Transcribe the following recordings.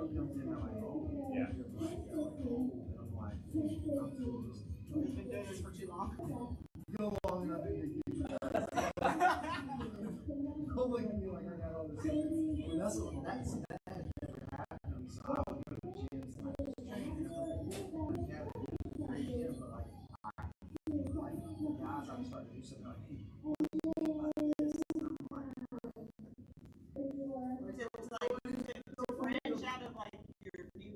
girl comes in, they're like, oh, yeah. And I'm like, I'm too used to it. You've been doing this for too long. Go long enough to get used to it. Don't look at me like I got all this. Well, that's that had never happened. So I would go to the gyms and I was training. Never great gym, but like guys, I would start to do something like, hey, It's like to branch out of like your new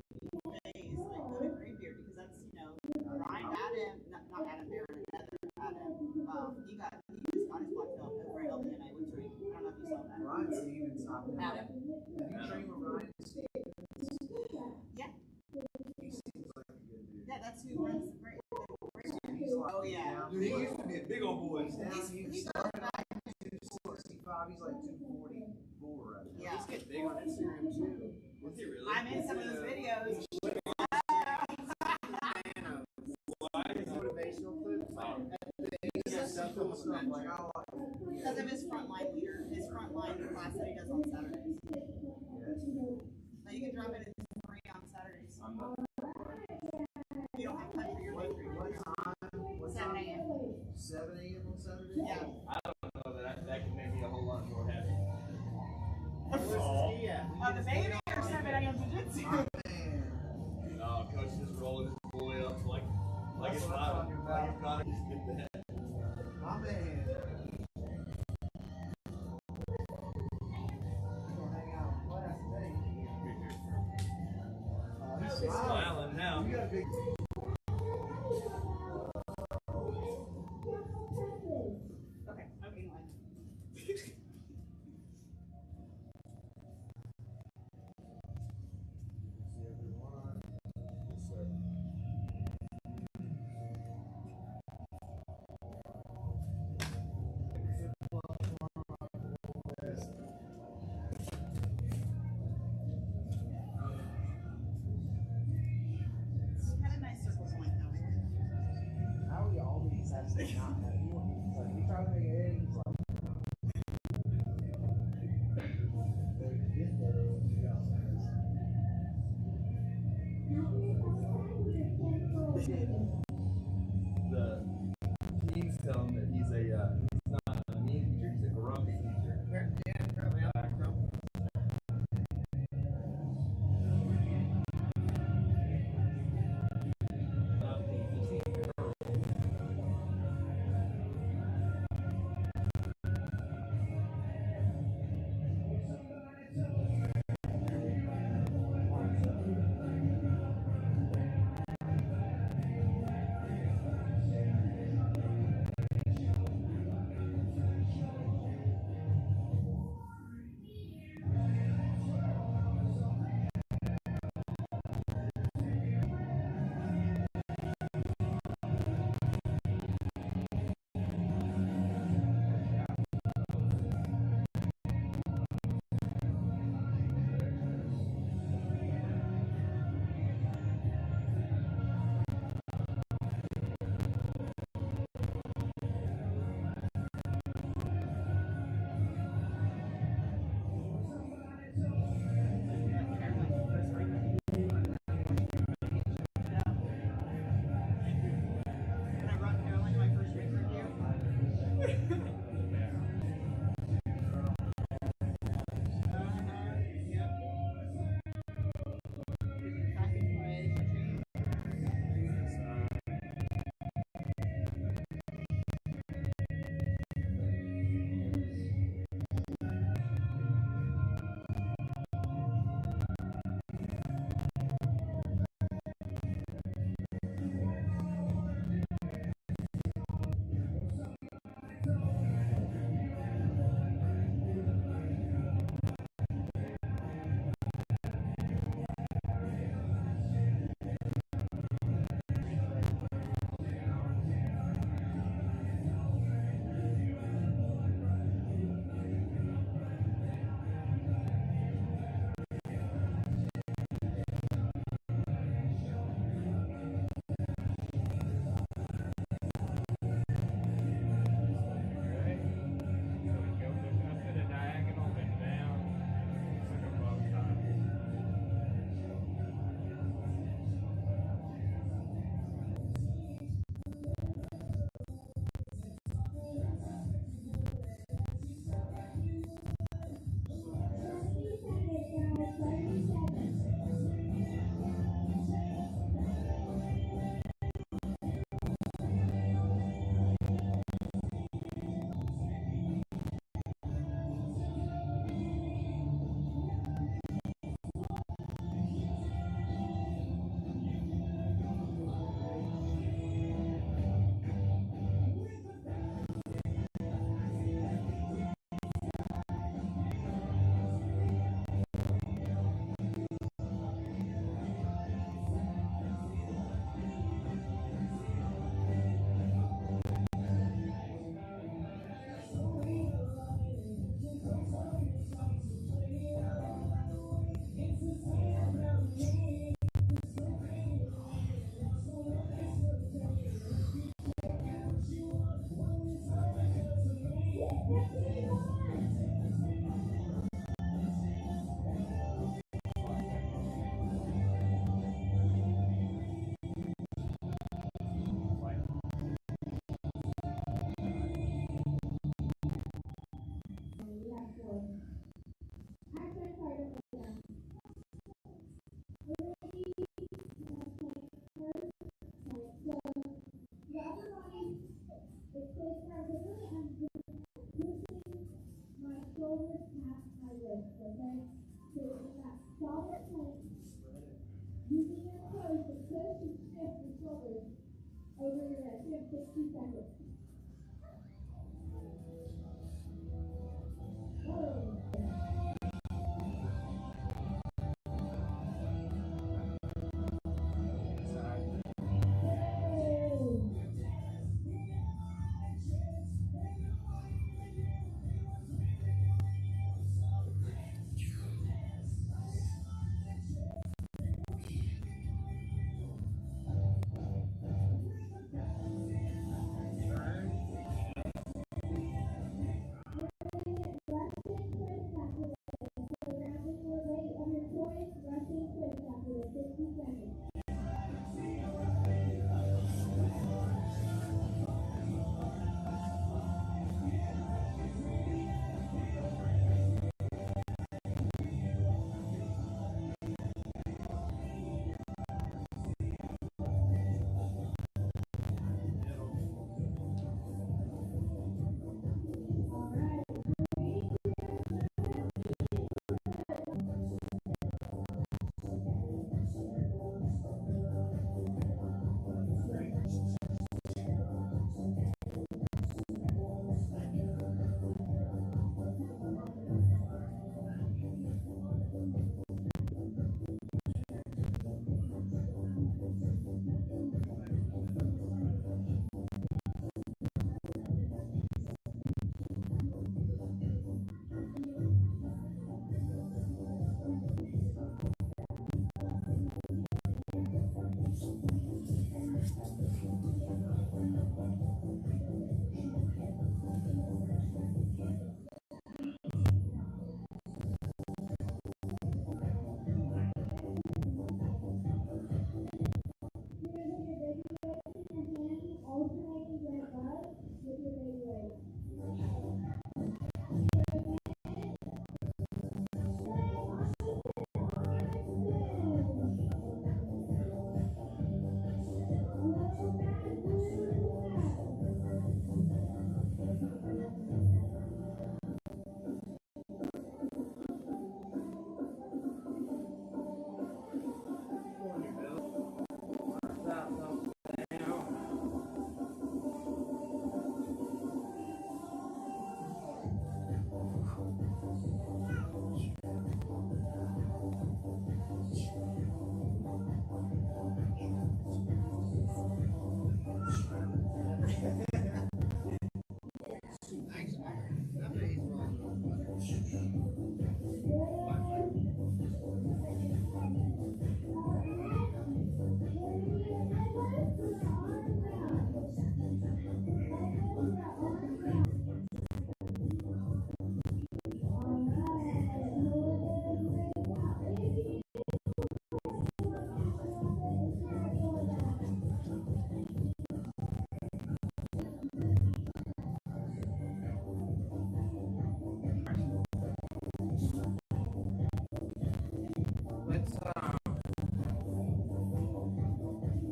phase, like go to Greybeard because that's Ryan Adam, not Adam Barron, another Adam. He just got his black belt over at LDNA with Drake. I don't know if you saw that. Ryan Stevens, Adam. Have you trained with Ryan Stevens? Yeah. He seems like a good dude. Yeah, that's who runs the Greybeard. He's like, oh yeah. Dude, he used to be a big old boy. He started at 265. He's like 244 right now. Yeah. He's getting big on Instagram too. Was he really? I'm in some of those videos. Motivational clips. Because of his frontline leader, his frontline class that he does on Saturdays. Now you can drop it in free on Saturdays. You don't have time for your late read. What time? 7 a.m. 7 a.m. on Saturday? Yeah. I don't know that can make me a whole lot more happy. The baby or 7 a.m. Jiu-Jitsu. Man. No, coach just rolling his boy up like it's not. Just get that. My man. He's smiling now. You got a big. Okay, anyway. It's kind of nice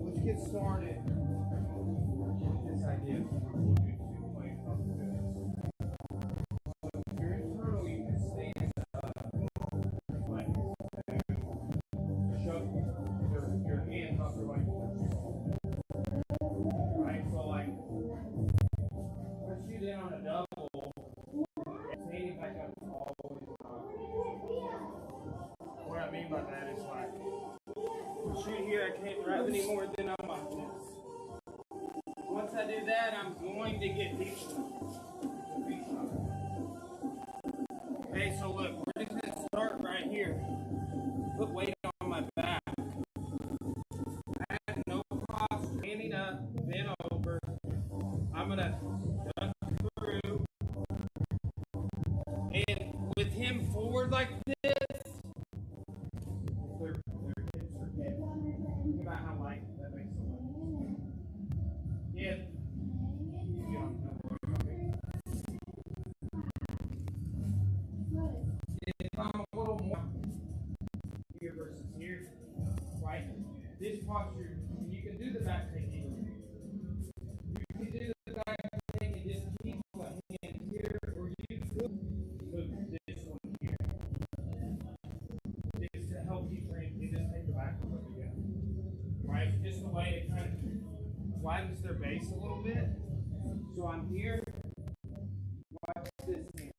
Let's get started. This idea. If you're in turtle, you can stand like shove your hands up like right. So like once you down on a double, standing back up is always what I mean by that is like shoot here, I can't grab any more than on my chest. Once I do that, I'm going to get people. Okay, so look, we're just going to start right here. Put weight on my back. I have no cross, standing up, bent over. I'm going to duck through. And with him forward like this, think about how light that makes it look. Yeah. right? This posture, you can do the back technique. You can do the back technique and just keep one hand here, or you could move this one here. Just to help you train, you just take the back a little bit, right? Just a way to kind of flattens their base a little bit. So I'm here. Watch this hand.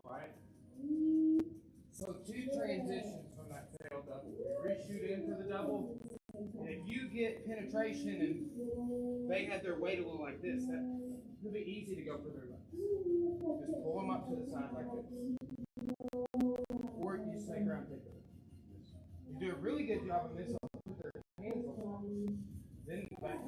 Right? So two transitions from that failed double. We reshoot in for the double. And if you get penetration and they had their weight a little like this, that could be easy to go for their legs. Just pull them up to the side like this. Or you snake around, take it. You do a really good job of this. Put their hands on top. Then back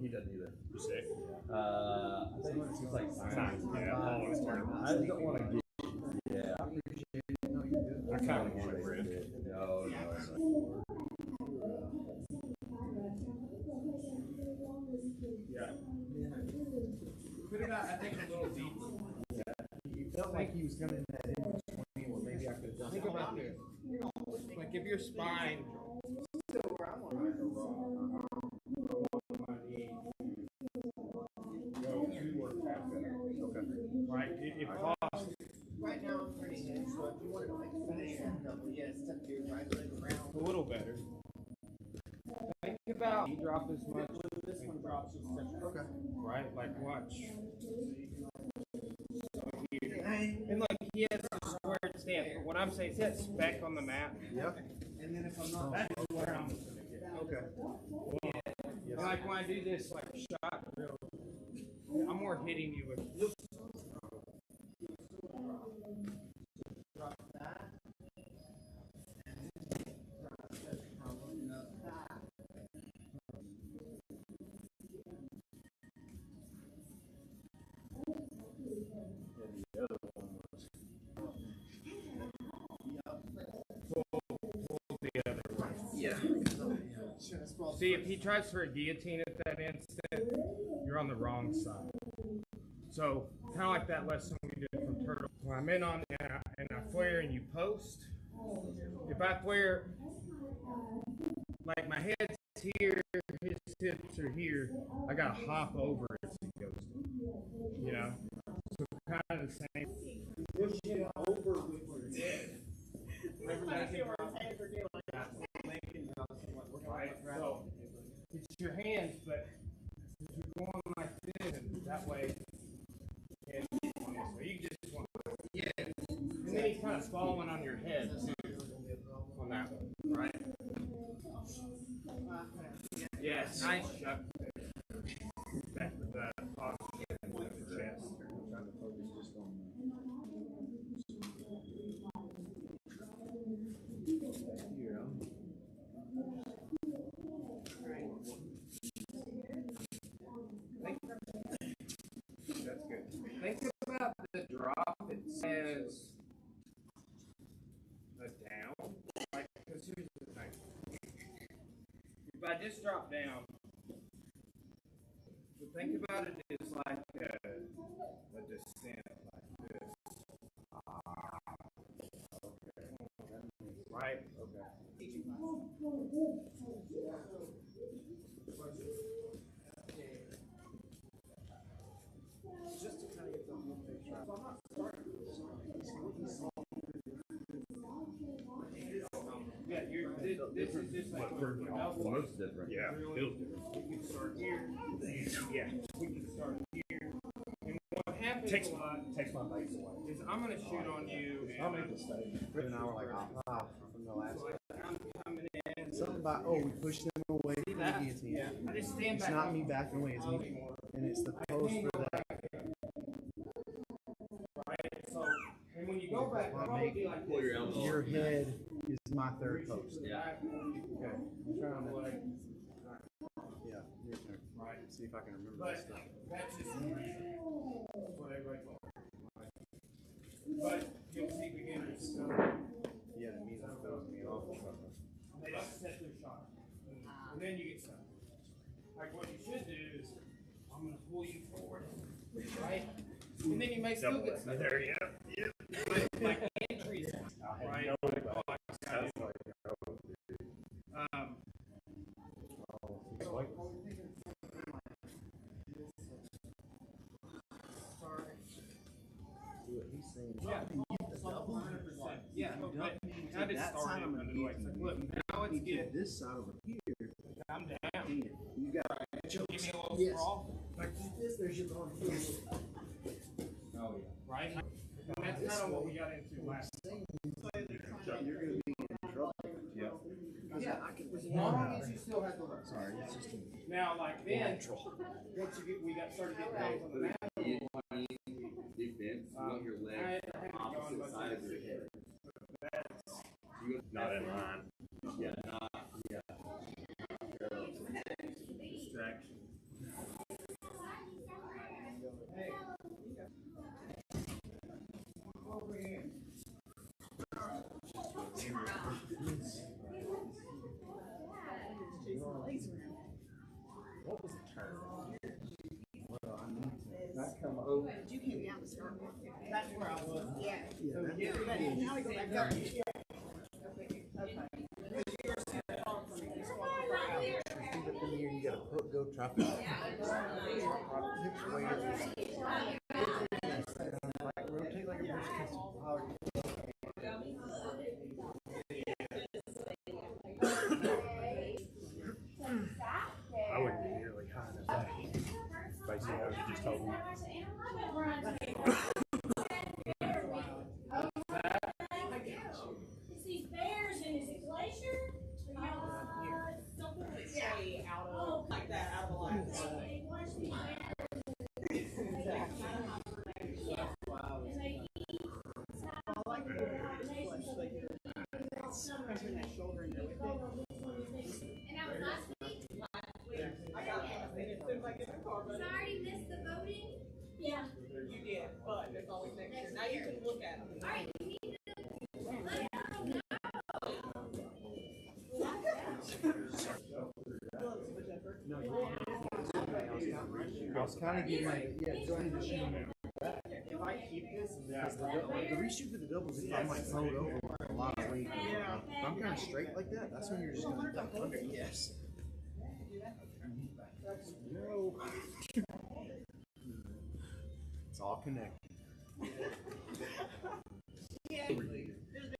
He doesn't either. You sick? I think it's like science. Yeah, Paul is terrible. I just don't want to get. Yeah, I appreciate it. No, you do. I kind of want to rip. No. yeah. Put it out, I think, a little deeper. You felt like he was coming in that in between where maybe I could have done Think about this. Like if your spine right, it costs Right now I'm pretty hip, so if you wanted to like finish that double, yes, tuck your right leg around. a little better. Think about you drop as much. This one drops just Okay. Right, like watch. And like he has a square stance, but what I'm saying is that speck on the mat. Yep. And then if I'm not That is where I'm gonna get. Okay. And like when I do this like shot drill, I'm more hitting you with drop that, the other way. yeah. See, if he tries for a guillotine at that instant, you're on the wrong side. So, kind of like that lesson we did from Turtle. When I'm in on and I flare and you post, if I flare, like my head's here, his hips are here, I gotta hop over as he goes. You know? So, kind of the same. Push him over with your head. Right, so it's your hands, but if you're going like this, that way, and on this way, you just want, yeah. And then he's kind of falling on your head too, on that one, right? Yes, nice shot. Back with the posture and the chest. I'm trying to focus just on here. That's good. Think about the drop. It says a down. Like, because here's the thing. If I just drop down, so think about it as like a descent, like this. Okay. Right? Okay. Just to kind of get the whole picture. So I'm not starting with this. Yeah, this is just like The most different. Yeah, feels different. we can start here. Yeah, we can start here. And what happens Takes a lot my base away. is I'm gonna shoot on you. And I'll make a mistake. Rick and I were like, from the last like, I'm coming in. something about, we pushed him away from the guillotine. Yeah, I just stand It's back. not me backing away, it's me. And it's the post for that. Right. So, and when you go back, I'll probably make be like Pull this. your elbow. Your head is my third post. Yeah. Okay. I'm trying to, Like, yeah, your turn. right. See if I can remember But this stuff. that's just what everybody calls it. But you'll see beginners. Yeah, it means that throws me off. They don't set their shot. And then you get stuck. Like what you should do is, I'm gonna pull you forward, right? And then you may still get stuck. There you go. Like entries, right? Yeah, but I just started under the way. It's like, look, now let's get this side over here. I'm down. You got Give me a little yes. sprawl. Like this, there's your bone. Oh yeah. Right? And that's kind of what we got into last time. You're gonna be in trouble. Yeah. Yeah, I can. As long as you still have the legs. Sorry, it's just Now, like then, once you get, we got started getting things on the mat. Defense, you want your leg opposite side of your head. Not in line. Yeah, not, yeah. Distraction. Over here. What was the term? that come over. But you can't be out the start. That's where I was. Yeah. Yeah, that, Yeah. But now we go back up. Okay. but then you gotta put, go try to like rotate like a brush I wouldn't be nearly high enough that. Basically, how you just told me. See bears and is it glacier? Something that's way out of Like that, out of the line. I like the flesh, like crunching that shoulder in there with it. And that was last week? I got it. As soon as I get in the car, but So I already missed the voting? Yeah. you did, but there's always next year. Now you can look at them. Alright, you need to let them know. I was kind of getting like, yeah, trying to shoot him. If I keep this, The reshoot for the doubles, if I might throw it over a lot of weight. If I'm kind of straight like that, that's when you're just gonna duck under. Yes. No. It's all connected.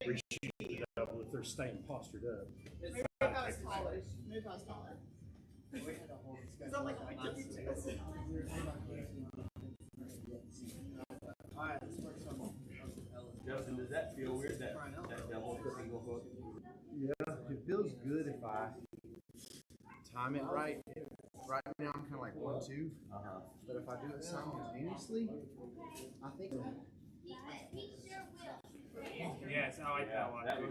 Reshoot the double if they're staying postured up. maybe if I was taller. Maybe if I was taller. Because I'm like, I took you to this. Alright, let's work some. Justin, does that feel weird, that double single hook? Yeah, it feels good if I time it right. Right now I'm kind of like 1-2, but if I do it simultaneously, I think. Yes, I like that one. That was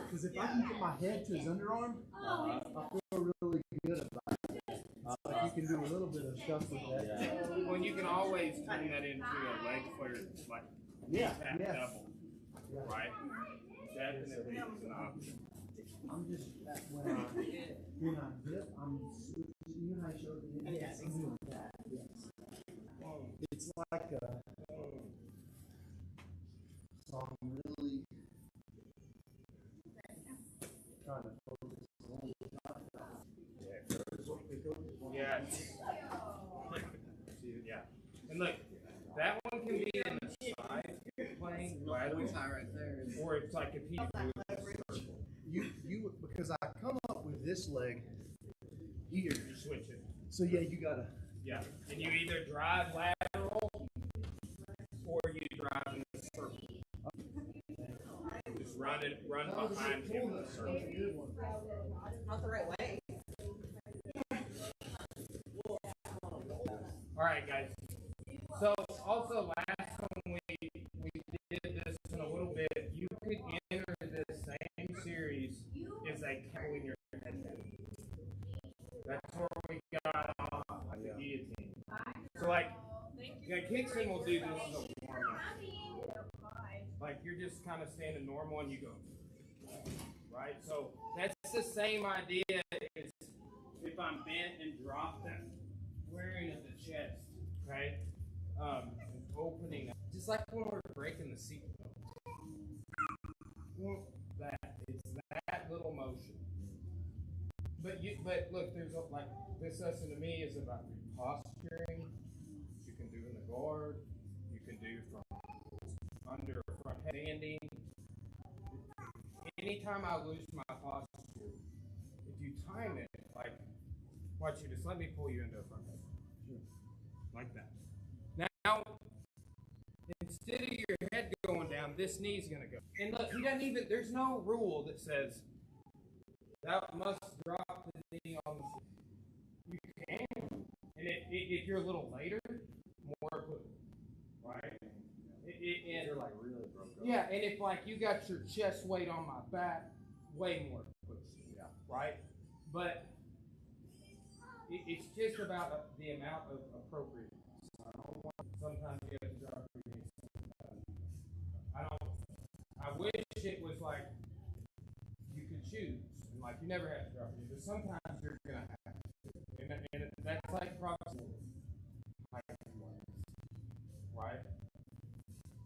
Because if I can get my head to his underarm, I feel really good about it. Like you can do a little bit of stuff with that. Well, you can always turn that into a leg flare, like Yeah, tap yeah. double, right? Definitely is an option. I'm just when I dip, I'm switching. You and I showed me. Yes, I'm doing that. Yes. It's like a. So I'm really trying to focus on. Yeah. Yeah. And look, that one can be in the side playing, right there, or it's like if he You because I come up with this leg here. you switch it. So yeah, you gotta. Yeah. And you either drive lateral or you drive in the circle. Just run behind him in the circle. Not the right way. All right, guys. So also last time we did this in a little bit, you could enter this same series as a couple in your head. That's where we got off the guillotine. So like, Kickson will do this as a warm up. Like you're just kind of standing normal and you go, right? So that's the same idea as if I'm bent and dropped that squaring of the chest, okay? And opening up. Just like when we're breaking the seatbelt. It's that little motion. But look, there's like this lesson to me is about reposturing. You can do in the guard. You can do from under front standing. Anytime I lose my posture, if you time it, like, watch you, just let me pull you into a front head. Like that. Now, instead of your head going down, this knee's going to go. And look, he doesn't even, there's no rule that says thou must drop the knee on the seat. You can. And if you're a little later, more push. Right? And You're like really broke up. yeah, and if like you got your chest weight on my back, way more push. Yeah. Right? But it's just about the amount of appropriate. Sometimes you have to drop your knees. I wish it was like you could choose, and like you never have to drop your knees, but sometimes you're gonna have to. And that's like probably right?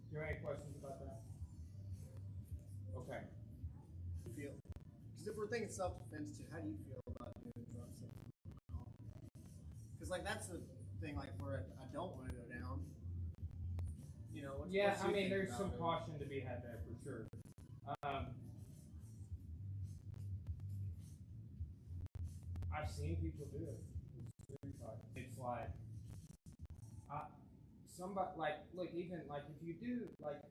Do you have any questions about that? Okay. Feel? Because if we're thinking self-defense too, how do you feel about doing drugs? Because like that's the thing, like where I don't want to go down. You know. What Yeah, you I mean, think there's about some it? caution to be had there for sure. I've seen people do it. It's like, somebody, like, look, even like if you do, like,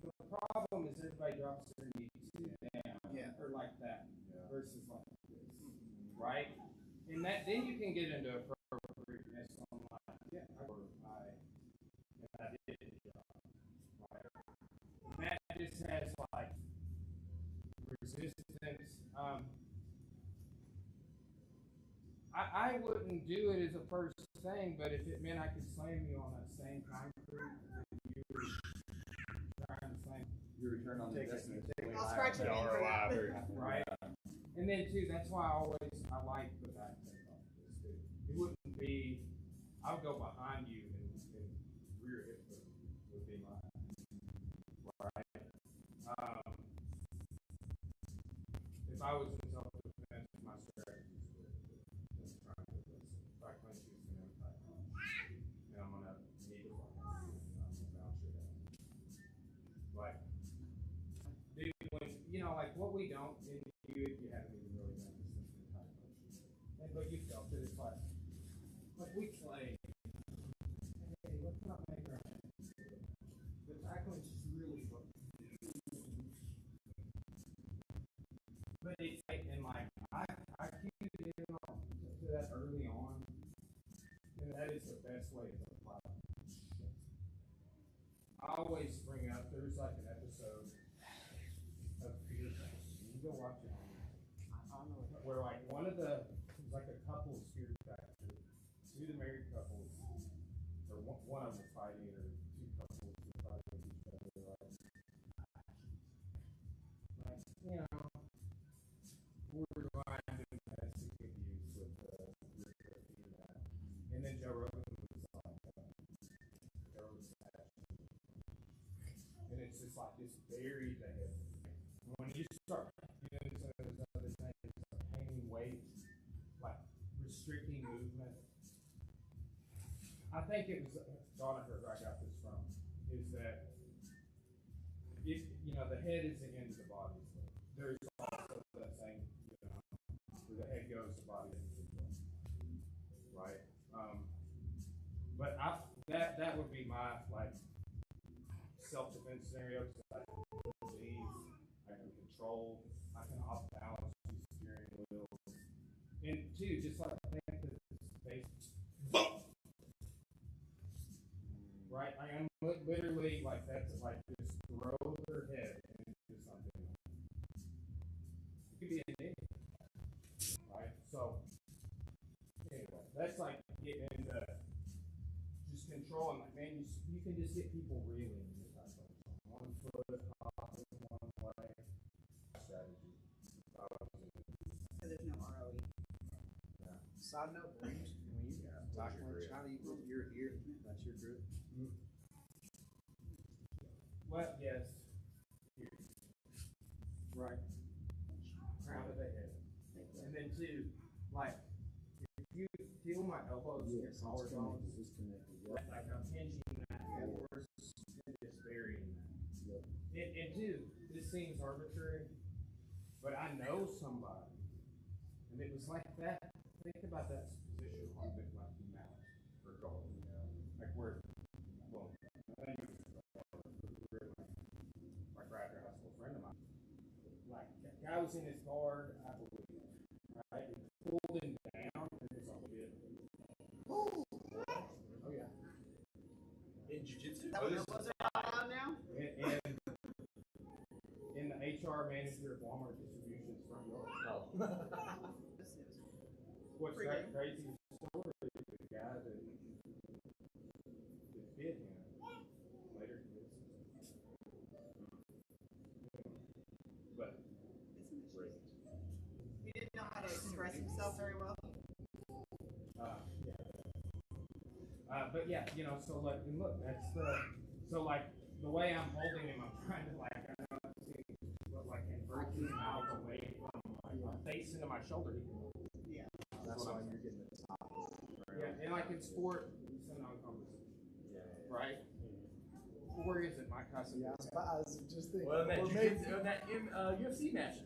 the problem is everybody drops their knees down, or like that, versus like this, right? And that then you can get into appropriateness on like, I did it, right? That just has like resistance. I wouldn't do it as a first thing, but if it meant I could slam you on that same concrete that you were trying to slam, Your return on investment is way I'll higher scratch than your hand for ROI. that. Very happy with right? that. And then too, that's why I like the back take off this too. It wouldn't be, I would go behind you and rear hip would be mine, right? If I was in self-defense, my strategy would just try to do this. If I clench you, it's gonna impact me. And I'm gonna need to bounce your head. Like, dude, when, you know, like what we don't, and you haven't even really done this since the entire motion. But you felt it, it's like we play, hey, let's not make our hands. The tackling is really fun. But it's like, and like, I cued in to that early on, and that is the best way to apply it. I always bring up, there's like an episode of Fear Factor. You go watch it. Where like one of the, it was like a couple's Fear Factor. Two of the married couples, or one of them was fighting, or two couples were fighting with each other. Like, you know, borderline domestic abuse with that. And then Joe Rogan was like, Joe was and it's just like this buried ahead. When you start doing some of those other things, like hanging weights, like restricting movement, I think it was Donaher where I got this from, is that if you know the head is the end of the body. There's also that saying, you know, where the head goes, the body ends as well. Right? But that would be my like self-defense scenario, because I can believe, I can control, I can off balance the steering wheel. And two, just like I think that it's based, right? I am literally like that's like just throw their head into something. It could be an idiot, right? So anyway, that's like getting into just controlling. Like, man, you can just get people reeling. One foot off in one way. Strategy. Side note, when you tackle in China, you put your here, that's your grip. Well, yes. Here. Right. Crown of the head. And then two, like, if you feel my elbows and your collarbones, like I'm hinging that forward and just burying that. And two, this seems arbitrary, but I know somebody, and it was like that. Think about that position on the like mouth or goal, like where, well, I think like right after high school friend of mine, like that guy was in his guard, I believe, right? He pulled him down, and it's all good. Oh yeah. In jiu-jitsu? That was allowed now? And in the HR manager of Walmart Distribution's front yard. Oh. What's that crazy story? The guy that bit him later did. But He didn't know how to express himself very well. yeah. But yeah, so like, and look, that's so like the way I'm holding him, I'm trying to like, I don't know, but like invert his mouth away from my face into my shoulder. Yeah. That's why you're getting the top. Yeah, and like in sport, it's a non-conversation. Right? Where is it, Mike? Yeah, I was just thinking. Well, that or jiu-jitsu, that UFC match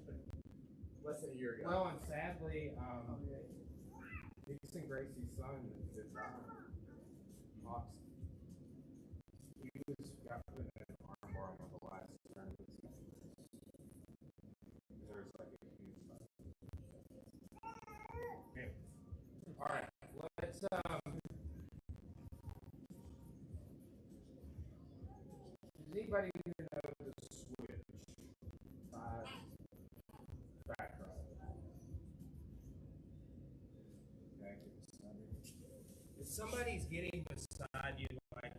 less than a year ago. Well, and sadly, Dixon Gracie's son that died, Hawks, he got put in an arm bar on the last turn of the season. There's like a huge fight. Okay. All right, let's does anybody here know the switch? Back right. Okay. If somebody's getting beside you, like,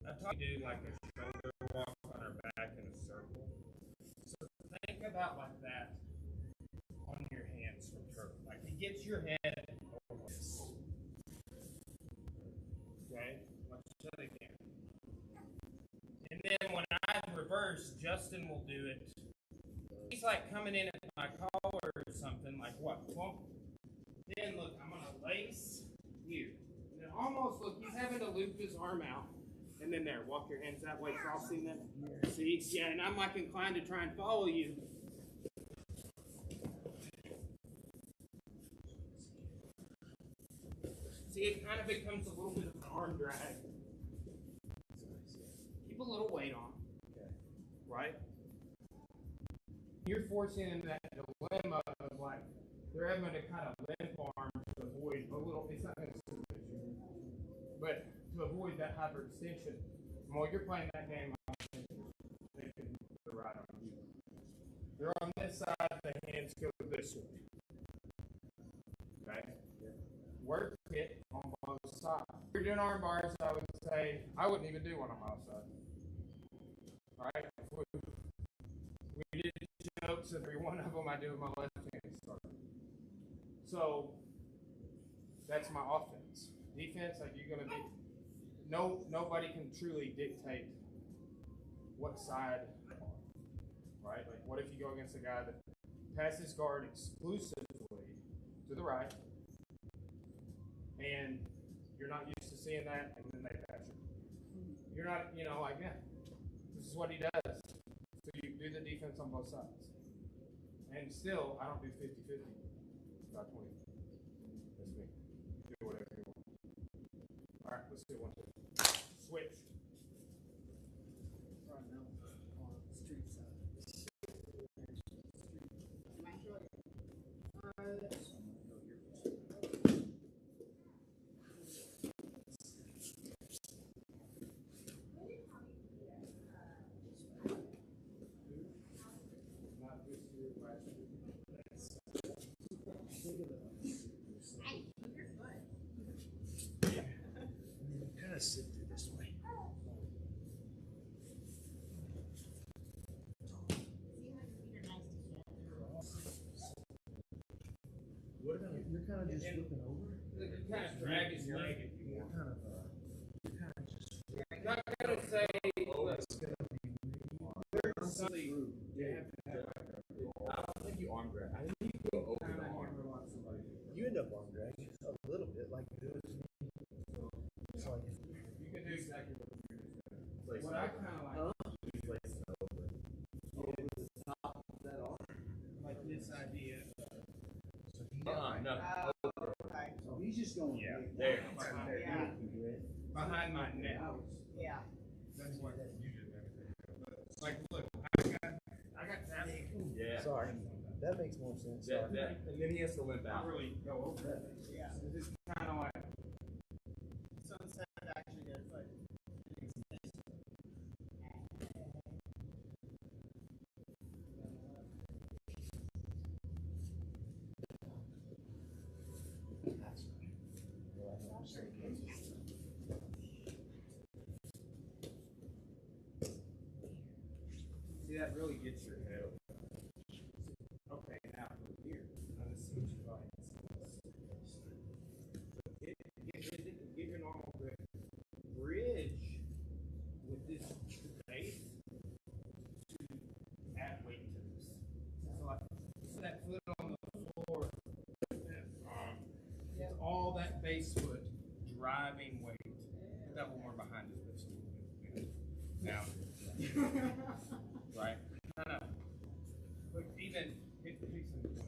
I taught you to do like a shoulder walk on her back in a circle. So think about like that on your hands from her. Like it gets your head over this. Okay? Let's try it again. And then when I reverse, Justin will do it. He's like coming in at my collar or something, like what? Plump. Then look, I'm gonna lace here. And then almost look, he's having to loop his arm out. And then there, walk your hands that way, crossing them. See? Yeah, and I'm like inclined to try and follow you. See, it kind of becomes a little bit of an arm drag. Keep a little weight on. Okay. Right? You're forcing in that dilemma of like, they're having to kind of limp arm to avoid a little, it's not going to switch you, but to avoid that hyperextension. While you're playing that game, they can put it right on you. They're on this side, the hands go this way. Okay? Work it on both sides. If you're doing arm bars, I would say, I wouldn't even do one on my side. Alright? We did jokes, every one of them I do with my left hand start. So, that's my offense. Defense, like you're going to be, nobody can truly dictate what side, right? Like what if you go against a guy that passes guard exclusively to the right, and you're not used to seeing that, and then they pass you. You're not, like, yeah, this is what he does. So you do the defense on both sides. And still, I don't do 50-50, 5-20. That's me. You do whatever you want. All right, let's do one, two. Switch. Right now, on the street side. Kind of sit through this way. What about if you're kind of just flipping over? You kind of drag his leg. You're kind of just. I'm not gonna say. It's gonna be Something you have to have. I don't think you arm drag. I think you go over the arm. You end up on drag a little bit like it is. It's like You can do exactly what you're doing. Like, What I kind of like this idea. no. Okay. So he's just going. Yeah. There. Yeah. Behind my neck. Yeah. That's what you did everything. Like, look, I got that. Yeah. sorry. That makes more sense. That, Sorry. that, and then he has to limp I out. really go over it. Yeah. It's just kind of like. So instead of actually just like. See, that really gets your head over. Okay, now from here. Now this seems right. Get your normal grip. Bridge with this base to add weight to this. So like that foot on the floor, it's all that base foot driving weight. Put that one more behind his wrist. Now, right? Kind of, look, even if the piece of this,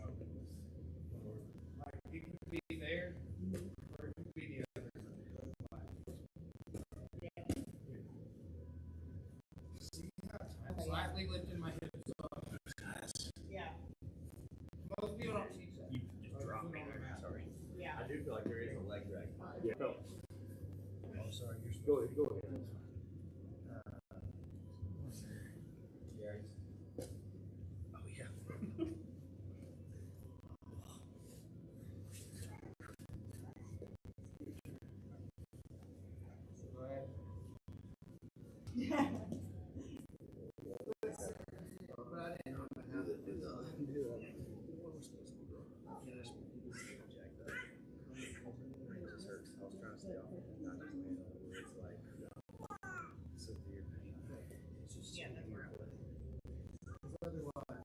like it could be there, or it could be the other. See how I'm slightly lifting my hips up. Yeah. Most people don't teach that. You just drop me. Sorry. Yeah. I do feel like there is a leg drag. Yeah. Oh, sorry. You're Go ahead. Go ahead. Oh yeah. Go ahead. Yeah. But I didn't know how to do that. What we're supposed to do. Finish jacked up. It just hurts. I was trying to stay off it, not just land on it where it's like severe pain. It's just Yeah, that's where I was. because otherwise,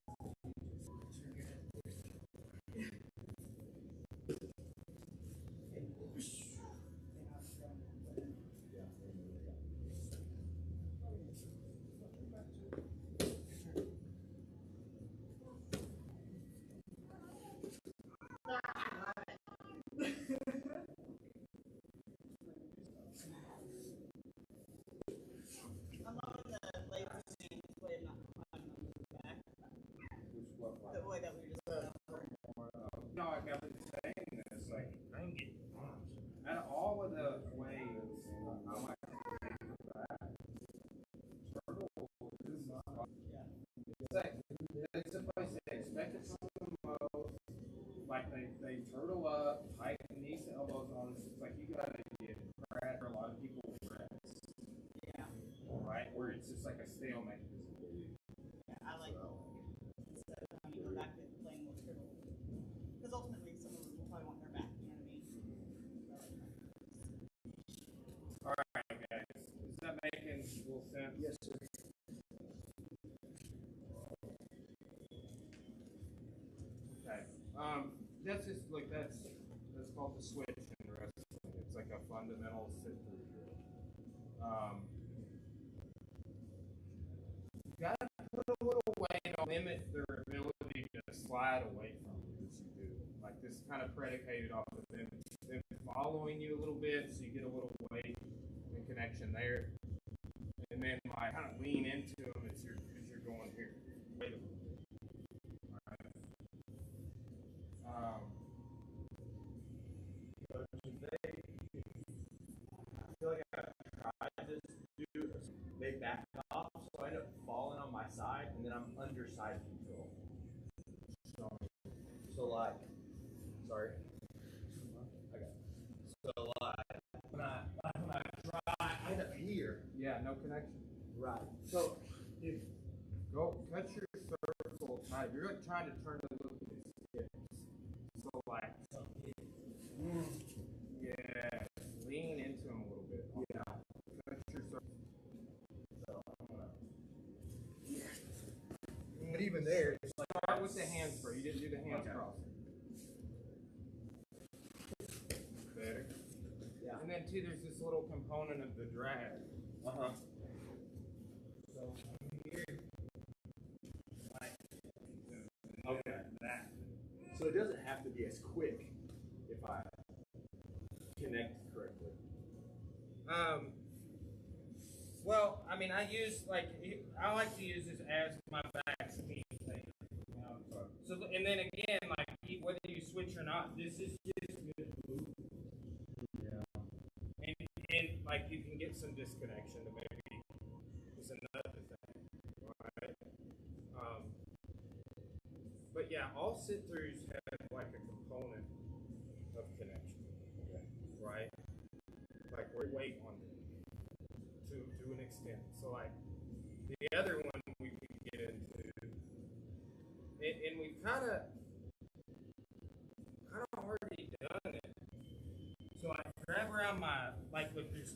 I'm loving the laser scene way of not climbing on the back. The way that we were just No, like I was saying this, like I can get out of all of the ways I like to take that. Turtle is it's like it's a place they expect it from the most. Like they turtle up, tighten knees to elbows on. It's like you gotta get press for a lot of people press. yeah. Right? Where it's just like a stalemate. Yeah, I like instead of having to go back to playing with turtle. Because ultimately some of them will probably want their back, you know what I mean? Alright guys. Is that making a little sense? yes, sir. Okay. That's just like that's called the switch in wrestling. It's like a fundamental sit through drill. Gotta put a little weight on limit their ability to slide away from you as you do. Like this is kind of predicated off of them following you a little bit, so you get a little weight and connection there. And then like kind of lean into them as you're going here. Wait a little bit. I feel like I tried to do make that off, so I end up falling on my side, and then I'm under side control. So like, sorry. Okay. So when I try, I end up here. Yeah, no connection. Right. So if Go cut your circle tight. You're like trying to turn a little bit. So like, yeah, lean into them a little bit. Yeah. But even there, Start with the hands first. You didn't do the hands crossing. Better. Yeah. And then too, there's this little component of the drag. So here, like, Okay. that. So it doesn't have to be as quick if I connect correctly. Well, I mean, I like to use this as my back speed thing. So, and then again, like, whether you switch or not, this is just good move. Yeah. And like, you can get some disconnection to maybe is another thing, right? But yeah, all sit-throughs have like a component of connection, right? Like, we weight on them to an extent. So like the other one we could get into, and we've kind of already done it. So I grab around my, like, look, there's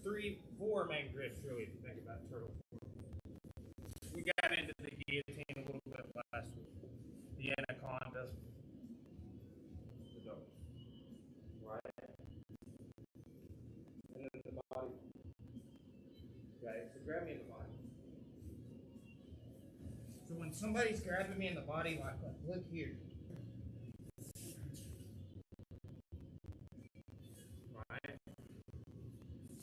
4 main grips really if you think about turtle. We got into the guillotine a little bit last week. The anaconda, the double, right? And then the body. Okay, so grab me in the body. So when somebody's grabbing me in the body, like look here. Right?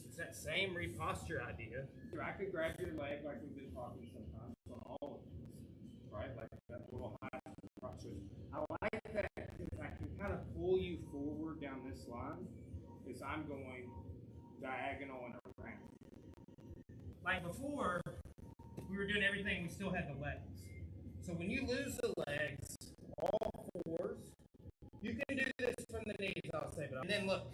It's that same reposture idea. I could grab your leg like we've been talking sometimes on all of these, right? Like that little high posture. I like that because I can kind of pull you forward down this line as I'm going diagonal and around. Like before, we were doing everything, we still had the legs. So when you lose the legs, all 4s, you can do this from the knees, I'll say, but and then look.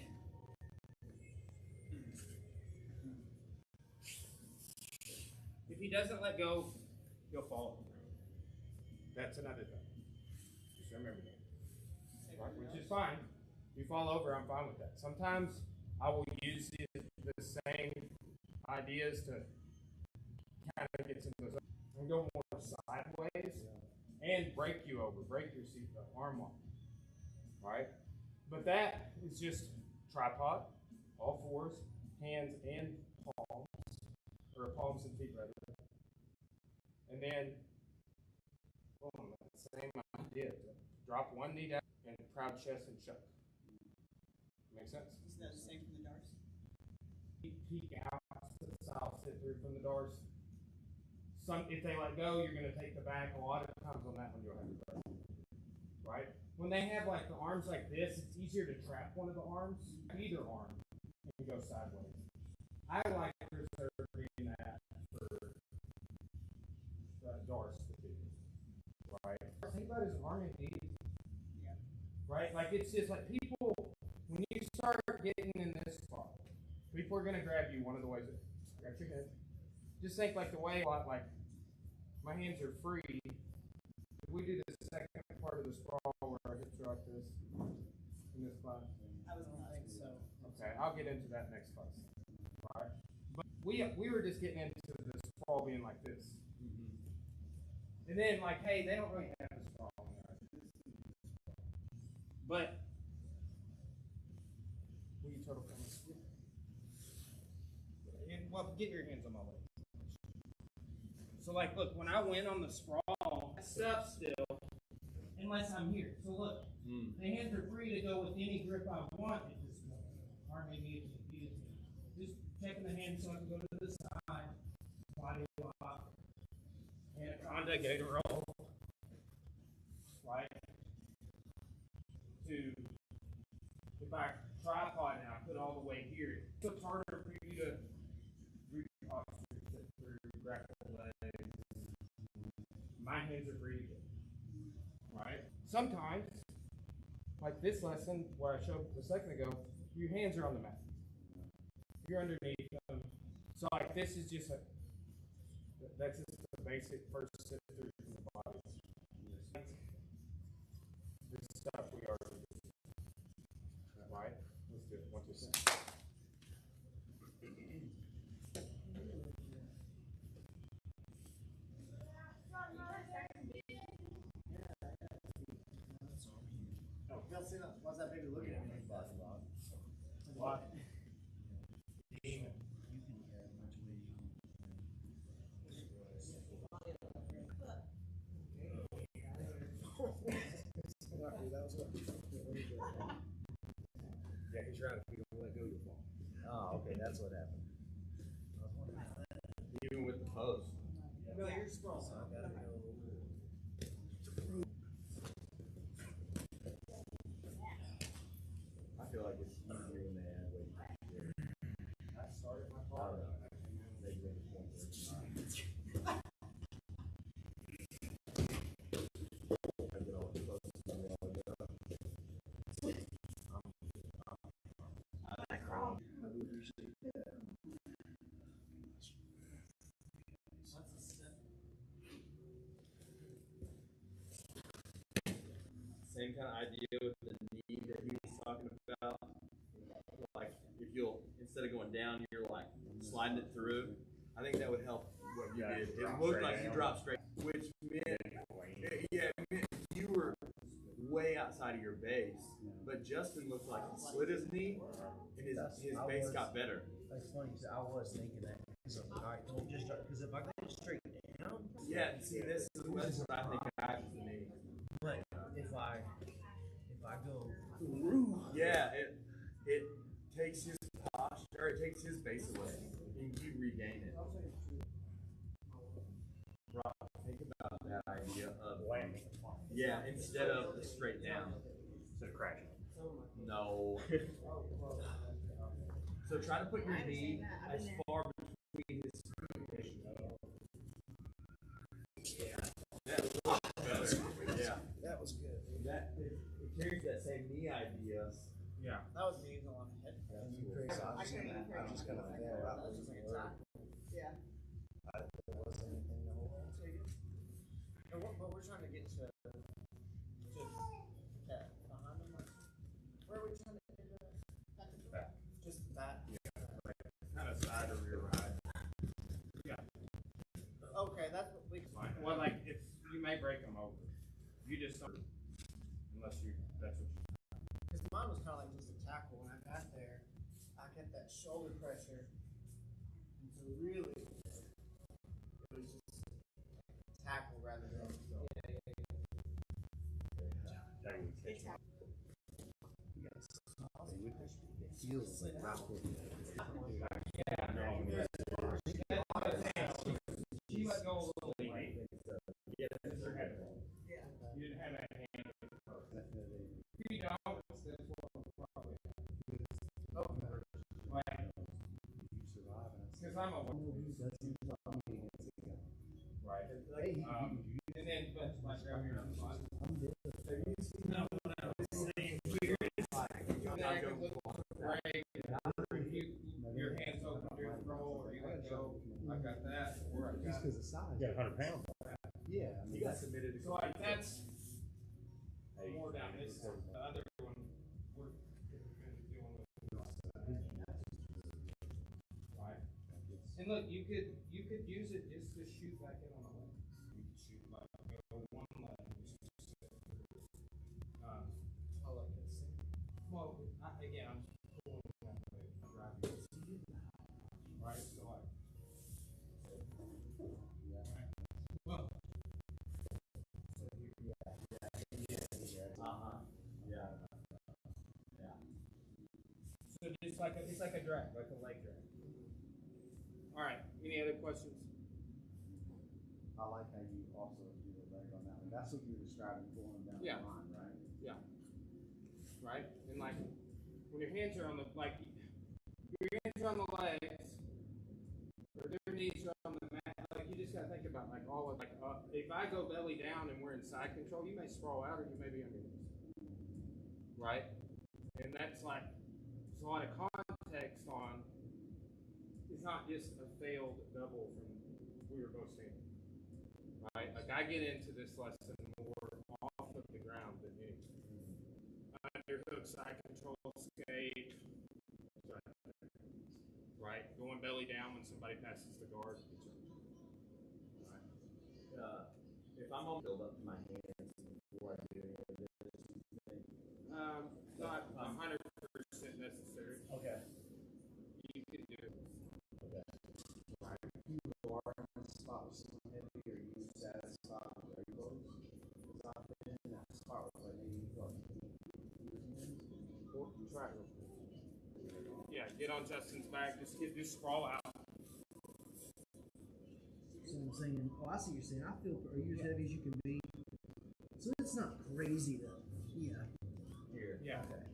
If he doesn't let go, he'll fall. That's another thing. Just remember that. Right? Which is fine. If you fall over, I'm fine with that. Sometimes I will use the same ideas to kind of get some of those and go more sideways and break you over, break your seat, the arm lock. Right? But that is just tripod, all 4s, hands and palms, or palms and feet rather. And then, boom, same idea. Drop one knee down and proud chest and shuck. Make sense? Isn't that the same from the Dars? Peek out style sit through from the doors. If they let go, you're going to take the back. A lot of times on that one, you'll have to go. Right? When they have like the arms like this, it's easier to trap one of the arms, either arm, and go sideways. I like reserving that for Doris to do. Right? Think about his arm and knees. Yeah. Right? Like, it's just like people, when you start getting in this spot, people are going to grab you one of the ways. I got your head. Just think like the way, like, my hands are free. If we do the second part of the sprawl where our hips are like this in this class. I was on that. So. Okay, I'll get into that next class. All right. But we were just getting into the sprawl being like this. And then, like, hey, they don't really have a sprawl. But will you turtle come? Well, get your hands on my legs. So, like, look, when I went on the sprawl, that stuff still, unless I'm here. So, look, the hands are free to go with any grip I want at this point. Arm guillotine. Just checking the hands so I can go to the side, body lock, anaconda, gator roll, right? If I tripod and I put all the weight here, it's harder for you to reposture, grab the legs. My hands are free to go, right? Sometimes, like this lesson where I showed a second ago, your hands are on the mat. You're underneath them. So like this is just that's just the basic first sit through from the body. This stuff we already did. Why's that baby looking at me like that? What? You can carry much weight you want. Yeah, he's trying to figure out let go your phone. Oh, okay, that's what happened. Even with the post. No, you're small. So I gotta go. I feel like it's easier when they add weight. I started my I car. don't know. They make a point where it's not. I get all the posts and they all get up. Same kind of idea with the knee that he was talking about. Like if you'll instead of going down, you're like sliding it through. I think that would help what you did. It looked like you dropped straight, which meant it meant you were way outside of your base. But Justin looked like he slid his knee and his base got better. That's funny because I was thinking that. So, all right, well, just because if I go straight down, Yeah, see, that's what I think happens to me. but if I go, Yeah, it takes his posture, or it takes his base away, and you regain it. Rob, think about that idea of Landing. yeah, instead of the straight down. Instead of crashing. No. So try to put your knee as far between his feet. Yeah, that was better. Yeah, that was good. that it carries that same knee idea. Yeah. That was me on the head. And you crazy. I just gotta figure out what was the word. Yeah. There wasn't anything to hold on to. But we're trying to get to that behind him. Where are we trying to get Back. Just that. Kind of side or rear ride. Yeah. Okay, that's what we. Well, like if you may break them over, you just unless you that's what you. Because mine was kind of like just a tackle. When I got there, I kept that shoulder pressure. And so really, it was just tackle rather than. It feels like She let go a little late. Yeah, that's her head. Yeah. You didn't have that hand. If you don't, that's what probably. Like, because I'm a right. And then, but like grab your own spot. No, what I was saying here is like, you can look great. Your hands open during the roll, or you let go. I got that. Or I got. because of size. You got 100 pounds. Yeah, I He mean, got submitted to So like that's more down this. The other one we're dealing with. Right. And look, you could use it just to shoot back in on the leg. You could shoot like go one leg. Oh, like this. Well, again, I'm just pulling that leg, driving it. Right. So like. Right. Well. Yeah. So it's like a drag, like a leg drag. All right. Any other questions? I like how you also do the leg on that one. That's what you were describing pulling down Yeah. the line, right? Yeah. Right. And like when your hands are on the your hands are on the legs, or their knees are on the mat. Like you just gotta think about like all of if I go belly down and we're in side control, you may sprawl out or you may be underneath. Right. And that's like there's a lot of context on. It's not just a failed double from we were both standing. Right? Like I get into this lesson more off of the ground than anything. Underhook, side control, skate. Right? Going belly down when somebody passes the guard. If I'm on build up my hands before I do any of this, not 100% necessary. Okay. You can do it. Okay. All right. You are in a spot with someone heavy, or you use that spot with very close. Because I've been in that spot with like maybe what? Try it real quick. Yeah, get on Justin's back. Just sprawl out. So I'm saying, oh, I see what you're saying. I feel, are you as heavy as you can be? So it's not crazy though. Yeah. Here. Yeah. Okay.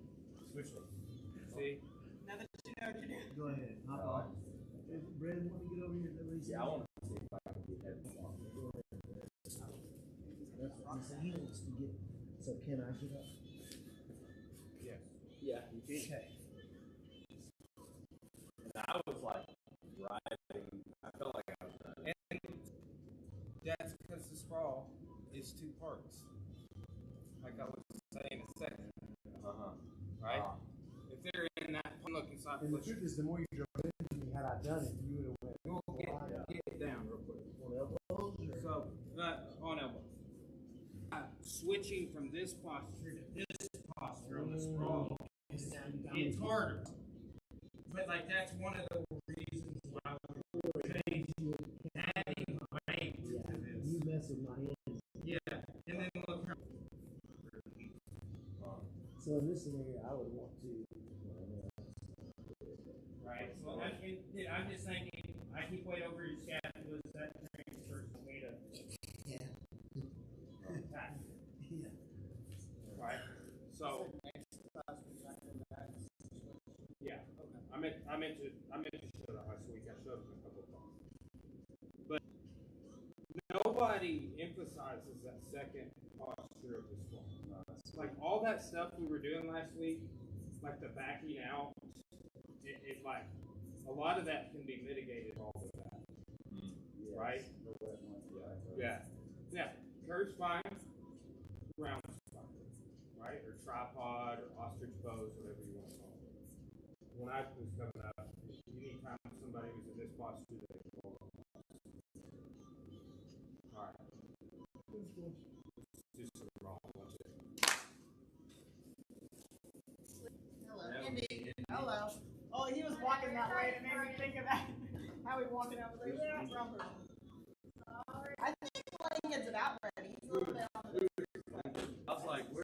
Switch it. See? Now that you know what you're doing. Go ahead. Hop on. Hey, Brandon, want me to get over here? Is that what he said? Yeah, I want to see if I can get heavy. That's what I'm saying. He wants to get. So can I get up? Yes. Yeah, you can. Okay. And I was like riding. I felt like I was done. And that's because the sprawl is two parts. Like I was saying a second, right? If they're in that looking side, And the truth is, the more you drove into me, had I done it, you would have went. you'll get it down real quick. On elbows or? So, on elbows. Switching from this posture to this posture on the sprawl, it's harder. But like that's one of the reasons why we're changing, adding weight to this. You mess with my hands. Yeah, and then look how. So in this scenario, I would want to. Right. So I'm just thinking. I keep weight over your scapula. That transfers weight of Yeah. attack. Yeah. Right. So. Yeah. I meant to show that last week. I showed them a couple of times. But nobody emphasizes that second posture of the squat. Like all that stuff we were doing last week, like the backing out, it like a lot of that can be mitigated off of that. Right? Yeah. Yeah. Curved spine, round spine. Right? Or tripod or ostrich pose, whatever you want to call it. When I was coming up, anytime somebody was in this posture, they could hold on. All right. Do some wrong. Watch it. Hello, Andy. Hello. Oh, he was walking that way and it made me think about how he walking over there. Yeah, I think Blaine gets it out ready. He's a little bit